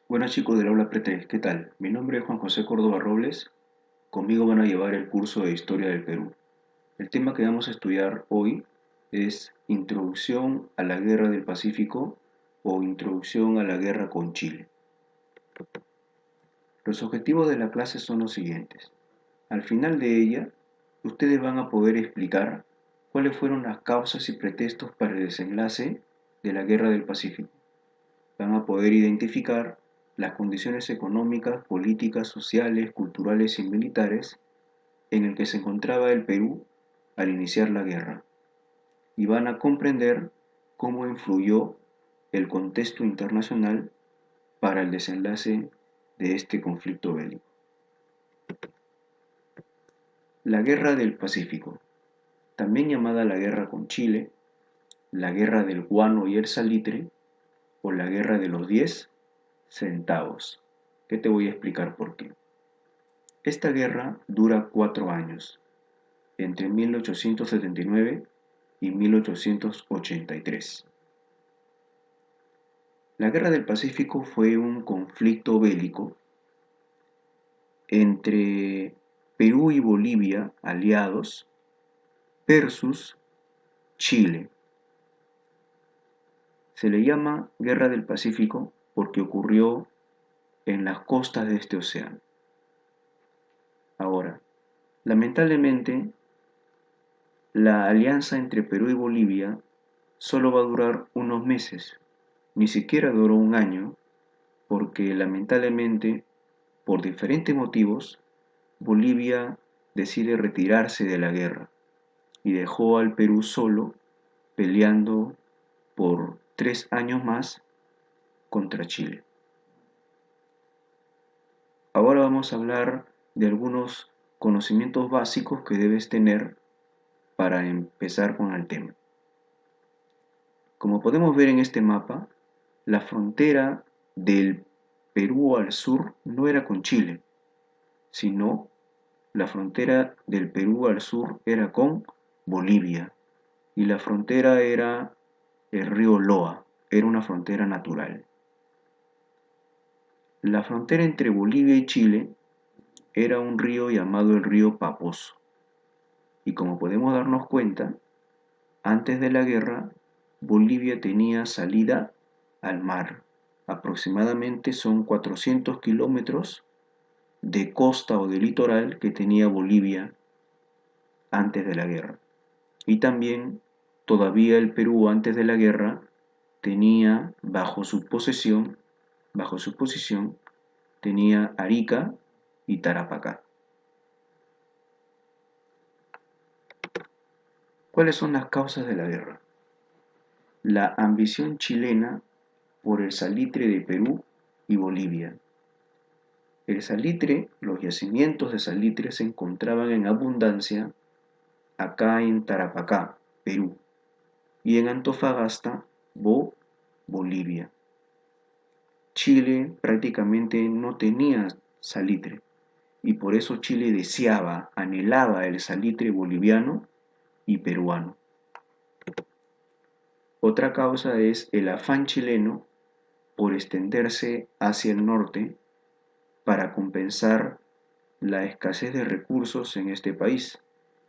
Buenas chicos del aula Pre-3, ¿qué tal? Mi nombre es Juan José Córdoba Robles. Conmigo van a llevar el curso de Historia del Perú. El tema que vamos a estudiar hoy es Introducción a la Guerra del Pacífico o Introducción a la Guerra con Chile. Los objetivos de la clase son los siguientes. Al final de ella, ustedes van a poder explicar cuáles fueron las causas y pretextos para el desenlace de la Guerra del Pacífico. Van a poder identificar las condiciones económicas, políticas, sociales, culturales y militares en el que se encontraba el Perú al iniciar la guerra y van a comprender cómo influyó el contexto internacional para el desenlace de este conflicto bélico. La Guerra del Pacífico, también llamada la Guerra con Chile, la Guerra del Guano y el Salitre o la Guerra de los 10 centavos, que te voy a explicar por qué. Esta guerra dura 4 años, entre 1879 y 1883. La Guerra del Pacífico fue un conflicto bélico entre Perú y Bolivia, aliados, versus Chile. Se le llama Guerra del Pacífico porque ocurrió en las costas de este océano. Ahora, lamentablemente, la alianza entre Perú y Bolivia solo va a durar unos meses, ni siquiera duró un año, porque lamentablemente, por diferentes motivos, Bolivia decide retirarse de la guerra y dejó al Perú solo peleando por 3 años más contra Chile. Ahora vamos a hablar de algunos conocimientos básicos que debes tener para empezar con el tema. Como podemos ver en este mapa, la frontera del Perú al sur no era con Chile, sino la frontera del Perú al sur era con Bolivia y la frontera era el río Loa, era una frontera natural. La frontera entre Bolivia y Chile era un río llamado el río Paposo y como podemos darnos cuenta, antes de la guerra, Bolivia tenía salida al mar. Aproximadamente son 400 kilómetros de costa o de litoral que tenía Bolivia antes de la guerra. Y también todavía el Perú antes de la guerra tenía bajo su posición, tenía Arica y Tarapacá. ¿Cuáles son las causas de la guerra? La ambición chilena por el salitre de Perú y Bolivia. El salitre, los yacimientos de salitre se encontraban en abundancia acá en Tarapacá, Perú, y en Antofagasta, Bolivia. Chile prácticamente no tenía salitre y por eso Chile deseaba, anhelaba el salitre boliviano y peruano. Otra causa es el afán chileno por extenderse hacia el norte para compensar la escasez de recursos en este país.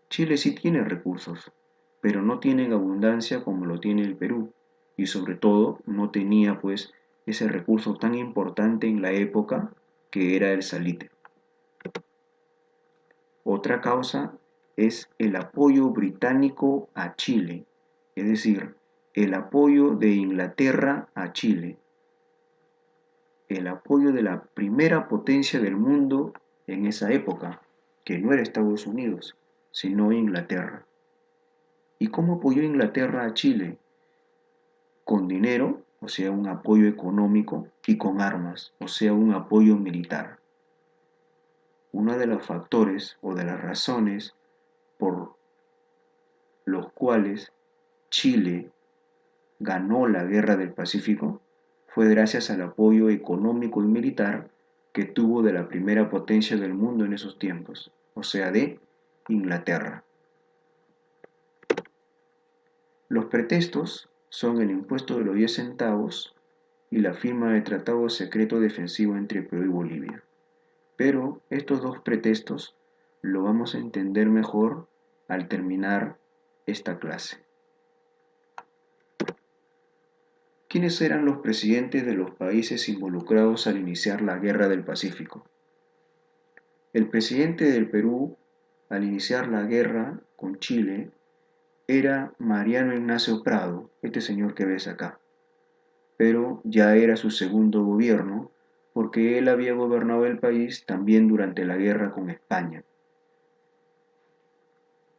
Chile sí tiene recursos, pero no tiene en abundancia como lo tiene el Perú y sobre todo no tenía pues ese recurso tan importante en la época que era el salitre. Otra causa es el apoyo británico a Chile, es decir, el apoyo de Inglaterra a Chile, el apoyo de la primera potencia del mundo en esa época, que no era Estados Unidos, sino Inglaterra. ¿Y cómo apoyó Inglaterra a Chile? Con dinero, o sea, un apoyo económico, y con armas, o sea, un apoyo militar. Uno de los factores o de las razones por los cuales Chile ganó la Guerra del Pacífico fue gracias al apoyo económico y militar que tuvo de la primera potencia del mundo en esos tiempos, o sea, de Inglaterra. Los pretextos son el impuesto de los 10 centavos y la firma del Tratado Secreto Defensivo entre Perú y Bolivia. Pero estos dos pretextos lo vamos a entender mejor al terminar esta clase. ¿Quiénes eran los presidentes de los países involucrados al iniciar la Guerra del Pacífico? El presidente del Perú, al iniciar la guerra con Chile, era Mariano Ignacio Prado, este señor que ves acá. Pero ya era su segundo gobierno, porque él había gobernado el país también durante la guerra con España.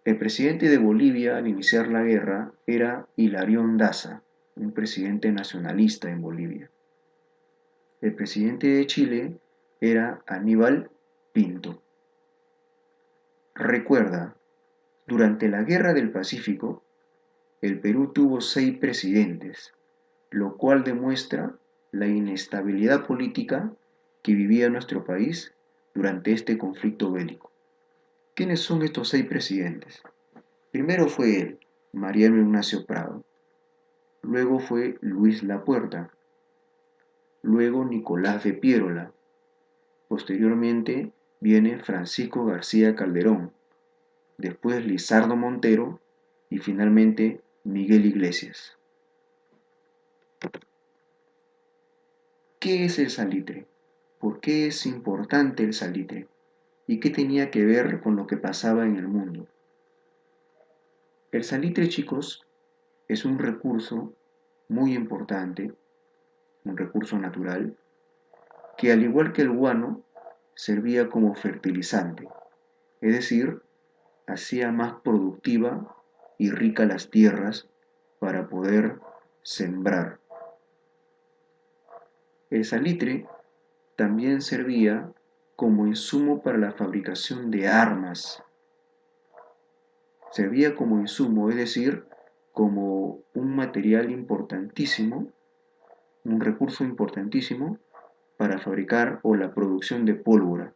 El presidente de Bolivia al iniciar la guerra era Hilarión Daza, un presidente nacionalista en Bolivia. El presidente de Chile era Aníbal Pinto. Recuerda, durante la Guerra del Pacífico, el Perú tuvo 6 presidentes, lo cual demuestra la inestabilidad política que vivía nuestro país durante este conflicto bélico. ¿Quiénes son estos 6 presidentes? Primero fue él, Mariano Ignacio Prado. Luego fue Luis Lapuerta. Luego Nicolás de Piérola. Posteriormente viene Francisco García Calderón. Después Lizardo Montero y finalmente Miguel Iglesias. ¿Qué es el salitre? ¿Por qué es importante el salitre? ¿Y qué tenía que ver con lo que pasaba en el mundo? El salitre, chicos, es un recurso muy importante, un recurso natural, que al igual que el guano, servía como fertilizante, es decir, hacía más productiva y rica las tierras para poder sembrar. El salitre también servía como insumo para la fabricación de armas. Servía como insumo, es decir, como un material importantísimo, un recurso importantísimo para fabricar o la producción de pólvora.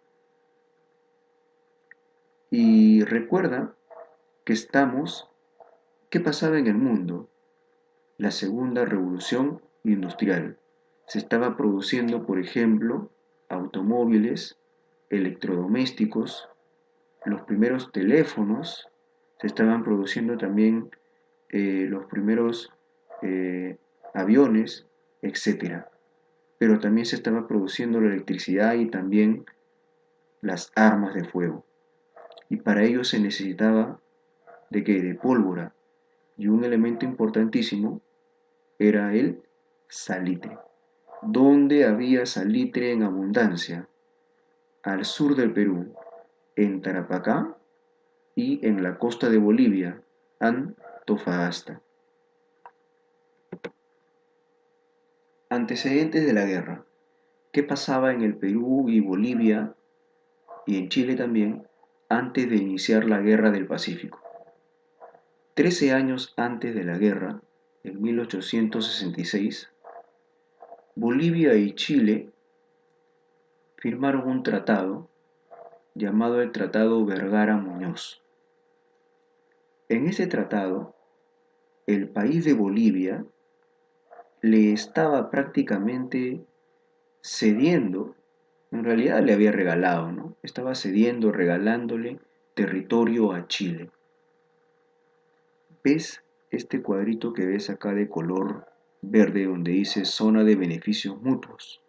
Y recuerda que ¿qué pasaba en el mundo? La segunda revolución industrial. Se estaba produciendo, por ejemplo, automóviles, electrodomésticos, los primeros teléfonos, se estaban produciendo también los primeros aviones, etcétera. Pero también se estaba produciendo la electricidad y también las armas de fuego. Y para ello se necesitaba de qué? De pólvora. Y un elemento importantísimo era el salitre. ¿Dónde había salitre en abundancia? Al sur del Perú, en Tarapacá y en la costa de Bolivia, Antofagasta. Antecedentes de la guerra. ¿Qué pasaba en el Perú y Bolivia y en Chile también antes de iniciar la Guerra del Pacífico? 13 años antes de la guerra, en 1866, Bolivia y Chile firmaron un tratado llamado el Tratado Vergara-Muñoz. En ese tratado, el país de Bolivia le estaba prácticamente cediendo, en realidad le había regalado, ¿no? Estaba cediendo, regalándole territorio a Chile. ¿Ves este cuadrito que ves acá de color verde donde dice zona de beneficios mutuos?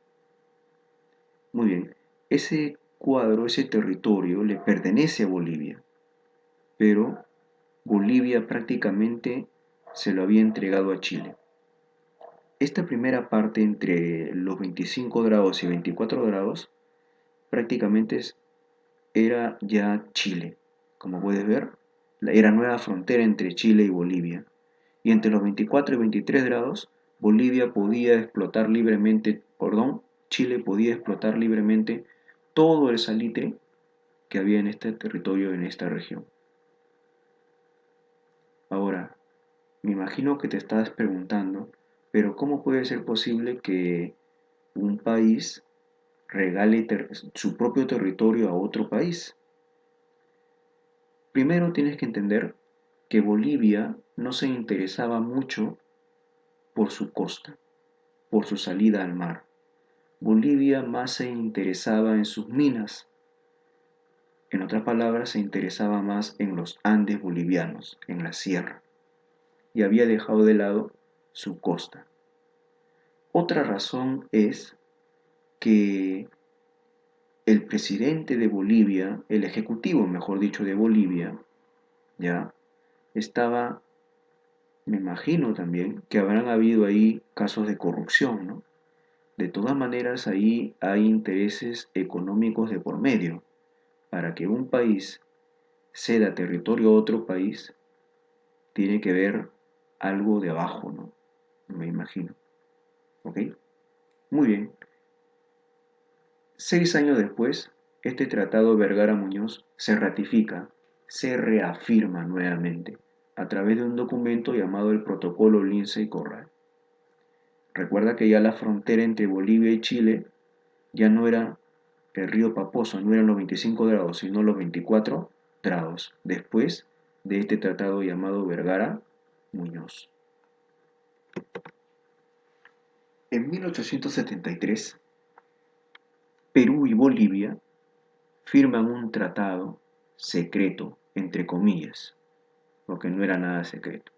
Muy bien, ese cuadro, ese territorio le pertenece a Bolivia, pero Bolivia prácticamente se lo había entregado a Chile. Esta primera parte entre los 25 grados y 24 grados prácticamente era ya Chile. Como puedes ver, era nueva frontera entre Chile y Bolivia. Y entre los 24 y 23 grados, Chile podía explotar libremente todo el salitre que había en este territorio, en esta región. Ahora, me imagino que te estás preguntando, pero ¿cómo puede ser posible que un país regale su propio territorio a otro país? Primero tienes que entender que Bolivia no se interesaba mucho por su costa. por su salida al mar. Bolivia más se interesaba en sus minas, en otras palabras, se interesaba más en los Andes bolivianos, en la sierra, y había dejado de lado su costa. Otra razón es que el presidente de Bolivia, el ejecutivo, mejor dicho, de Bolivia, ya estaba, me imagino también, que habrán habido ahí casos de corrupción, ¿no? De todas maneras, ahí hay intereses económicos de por medio. Para que un país ceda territorio a otro país, tiene que ver algo de abajo, ¿no? Me imagino. ¿Ok? Muy bien. 6 años después, este tratado Vergara-Muñoz se ratifica, se reafirma nuevamente a través de un documento llamado el Protocolo Lindsey-Corral. Recuerda que ya la frontera entre Bolivia y Chile ya no era el río Paposo, no eran los 25 grados, sino los 24 grados, después de este tratado llamado Vergara-Muñoz. En 1873, Perú y Bolivia firman un tratado secreto, entre comillas, porque no era nada secreto,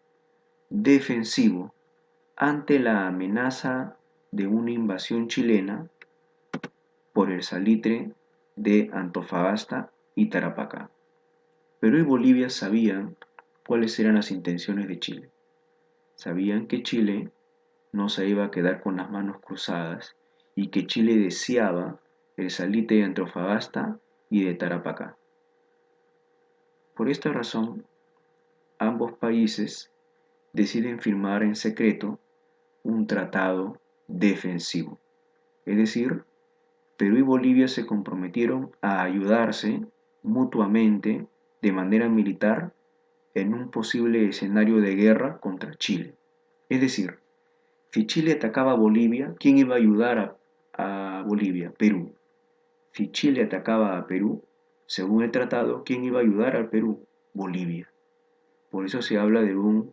defensivo ante la amenaza de una invasión chilena por el salitre de Antofagasta y Tarapacá. Perú y Bolivia sabían cuáles eran las intenciones de Chile. Sabían que Chile no se iba a quedar con las manos cruzadas y que Chile deseaba el salitre de Antofagasta y de Tarapacá. Por esta razón, ambos países deciden firmar en secreto un tratado defensivo. Es decir, Perú y Bolivia se comprometieron a ayudarse mutuamente de manera militar en un posible escenario de guerra contra Chile. Es decir, si Chile atacaba a Bolivia, ¿quién iba a ayudar a Bolivia? Perú. Si Chile atacaba a Perú, según el tratado, ¿quién iba a ayudar al Perú? Bolivia. Por eso se habla de un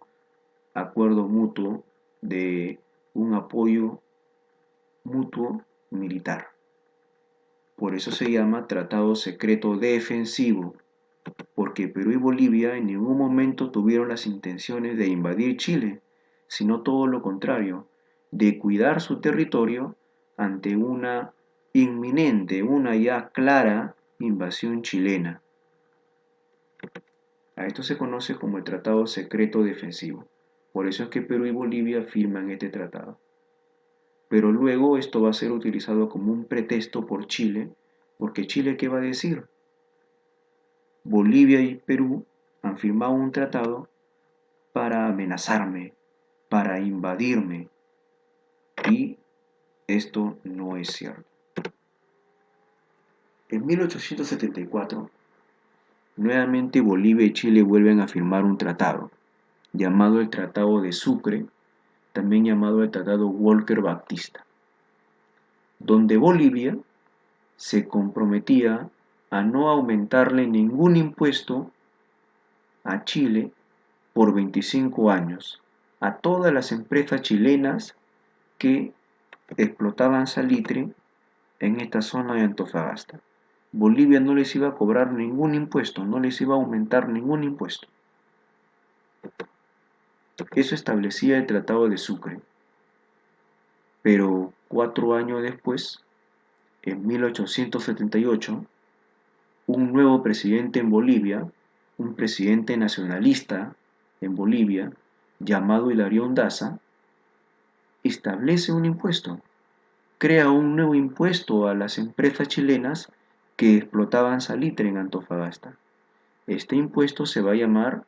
acuerdo mutuo, de un apoyo mutuo militar. Por eso se llama Tratado Secreto Defensivo, porque Perú y Bolivia en ningún momento tuvieron las intenciones de invadir Chile, sino todo lo contrario, de cuidar su territorio ante una inminente, una ya clara invasión chilena. A esto se conoce como el Tratado Secreto Defensivo. Por eso es que Perú y Bolivia firman este tratado. Pero luego esto va a ser utilizado como un pretexto por Chile, porque Chile, ¿qué va a decir? Bolivia y Perú han firmado un tratado para amenazarme, para invadirme, y esto no es cierto. En 1874, nuevamente Bolivia y Chile vuelven a firmar un tratado, llamado el Tratado de Sucre, también llamado el Tratado Walker-Batista, donde Bolivia se comprometía a no aumentarle ningún impuesto a Chile por 25 años a todas las empresas chilenas que explotaban salitre en esta zona de Antofagasta. Bolivia no les iba a cobrar ningún impuesto, no les iba a aumentar ningún impuesto. Eso establecía el Tratado de Sucre. Pero 4 años después, en 1878, un nuevo presidente en Bolivia, un presidente nacionalista en Bolivia, llamado Hilarión Daza, establece un impuesto, crea un nuevo impuesto a las empresas chilenas que explotaban salitre en Antofagasta. Este impuesto se va a llamar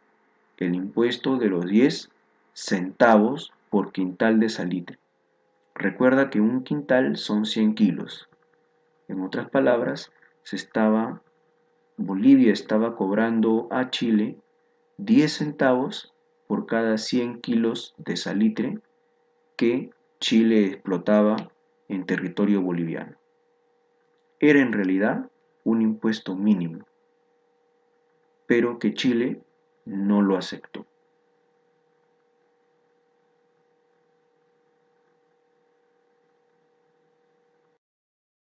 el impuesto de los 10 centavos por quintal de salitre. Recuerda que un quintal son 100 kilos. En otras palabras, Bolivia estaba cobrando a Chile 10 centavos por cada 100 kilos de salitre que Chile explotaba en territorio boliviano. Era en realidad un impuesto mínimo, pero que Chile no lo aceptó.